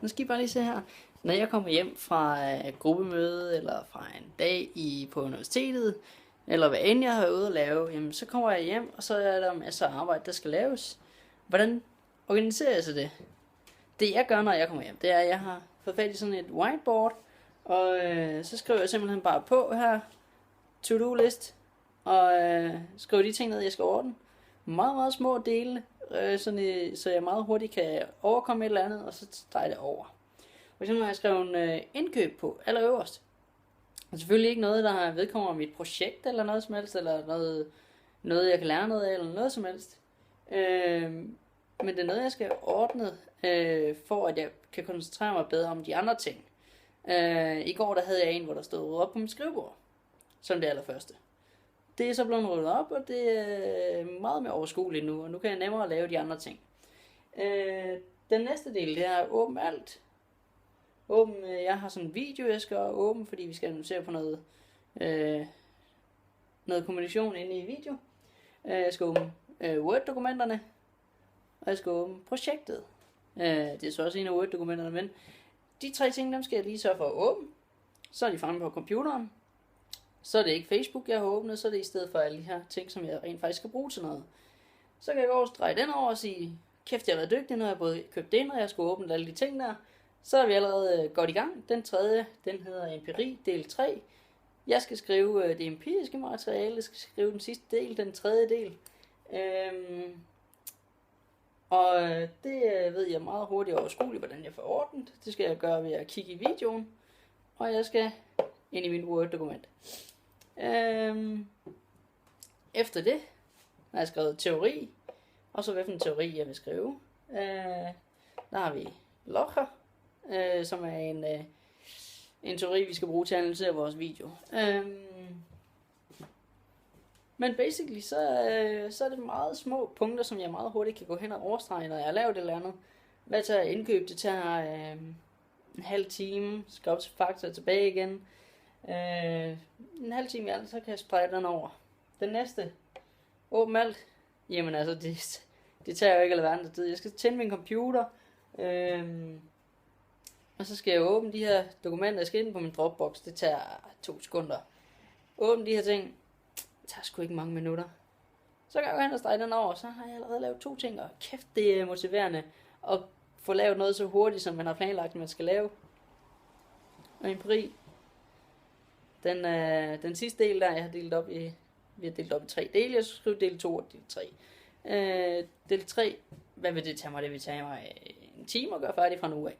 Nu skal I bare lige se her. Når jeg kommer hjem fra gruppemøde, eller fra en dag på universitetet, eller hvad end jeg har ude at lave, jamen, så kommer jeg hjem, og så er der masser af arbejde, der skal laves. Hvordan organiserer jeg så det? Det jeg gør, når jeg kommer hjem, det er, at jeg har fået fat i sådan et whiteboard, og så skriver jeg simpelthen bare på her, to-do list, og skriver de ting ned, jeg skal ordne. Meget, meget små dele, så jeg meget hurtigt kan overkomme et eller andet, og så dreje det over. For eksempel har jeg skrevet indkøb på allerøverst. Og selvfølgelig ikke noget, der vedkommer mit projekt eller noget som helst, eller noget jeg kan lære noget af, eller noget som helst. Men det er noget, jeg skal ordne, for at jeg kan koncentrere mig bedre om de andre ting. I går der havde jeg en, hvor der stod op på mit skrivebord, som det allerførste. Det er så blevet ryddet op, og det er meget mere overskueligt nu, og nu kan jeg nemmere lave de andre ting. Den næste del, det er åbne alt. Jeg har sådan en video, jeg skal åbne, fordi vi skal analysere på noget kommunikation inde i video. Jeg skal åbne Word-dokumenterne, og jeg skal åbne projektet. Det er så også en af Word-dokumenterne, men de tre ting, dem skal jeg lige sørge for at åbne. Så er de fremme på computeren. Så er det ikke Facebook, jeg har åbnet, så er det i stedet for alle de her ting, som jeg rent faktisk skal bruge til noget. Så kan jeg gå og dreje den over og sige, kæft, jeg har været dygtig, når jeg både købt det, og jeg skulle åbne alle de ting der. Så er vi allerede godt i gang. Den tredje, den hedder empiri, del 3. Jeg skal skrive det empiriske materiale, jeg skal skrive den sidste del, den tredje del. Og det ved jeg meget hurtigt og overskueligt, hvordan jeg får ordnet. Det skal jeg gøre ved at kigge i videoen, og jeg skal ind i min Word-dokument. Efter det har jeg skrevet teori, og så hvilken teori jeg vil skrive. Der har vi logger, som er en teori, vi skal bruge til at analysere vores video. Men basically, så er det meget små punkter, som jeg meget hurtigt kan gå hen og overstrege, når jeg har lavet et eller andet. Hvad tager jeg indkøb? Det tager en halv time, skal op til Fakta og tilbage igen. En halv time i alt, så kan jeg sprede den over. Den næste, åbn alt. Jamen altså, det tager jo ikke alverden tid. Jeg skal tænde min computer, og så skal jeg åbne de her dokumenter, jeg skal ind på min Dropbox. Det tager 2 sekunder. Åbne de her ting. Det tager sgu ikke mange minutter. Så kan jeg gå hen og strege den over, så har jeg allerede lavet 2 ting, og kæft, det er motiverende at få lavet noget så hurtigt, som man har planlagt, man skal lave. Og empiri. Den sidste del der, jeg har delt op i, vi har delt op i 3 dele, jeg skal skrive del 2 og del 3. Del 3, hvad vil det tage mig? Det vil tage mig en time at gøre færdig fra nu af.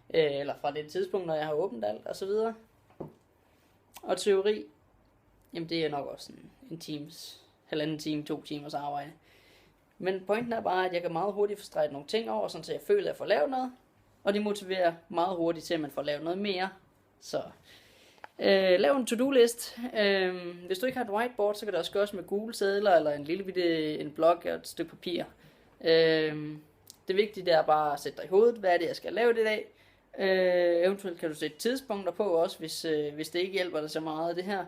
Eller fra det tidspunkt, når jeg har åbnet alt, og så videre. Og teori, jamen det er nok også en times, halvanden time, 2 timers arbejde. Men pointen er bare, at jeg kan meget hurtigt få streget nogle ting over, så jeg føler, at jeg får lavet noget. Og det motiverer meget hurtigt til, at man får lavet noget mere. Så lav en to-do-list. Hvis du ikke har et whiteboard, så kan det også gøres med Google-sedler, eller en lille bitte en blok og et stykke papir. Det vigtige er bare at sætte dig i hovedet, hvad er det, jeg skal lave det i dag. Eventuelt kan du sætte tidspunkter på også, hvis det ikke hjælper dig så meget af det her.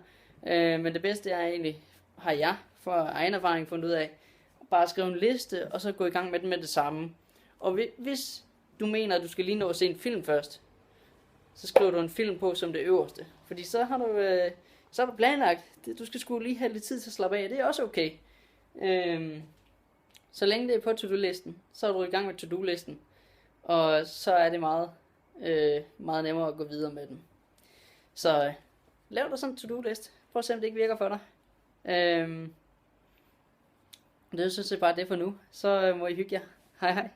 Men det bedste er egentlig, har jeg for egen erfaring fundet ud af, bare skrive en liste, og så gå i gang med den med det samme. Og hvis du mener, at du skal lige nå at se en film først, så skriver du en film på som det øverste. Fordi så har du planlagt, du skal sgu lige have lidt tid til at slappe af, det er også okay. Så længe det er på to-do-listen, så er du i gang med to-do-listen. Og så er det meget nemmere at gå videre med den. Så lav dig sådan en to-do-list. Prøv at se, om det ikke virker for dig. Det er sådan set bare det for nu. Så må I hygge jer. Hej hej.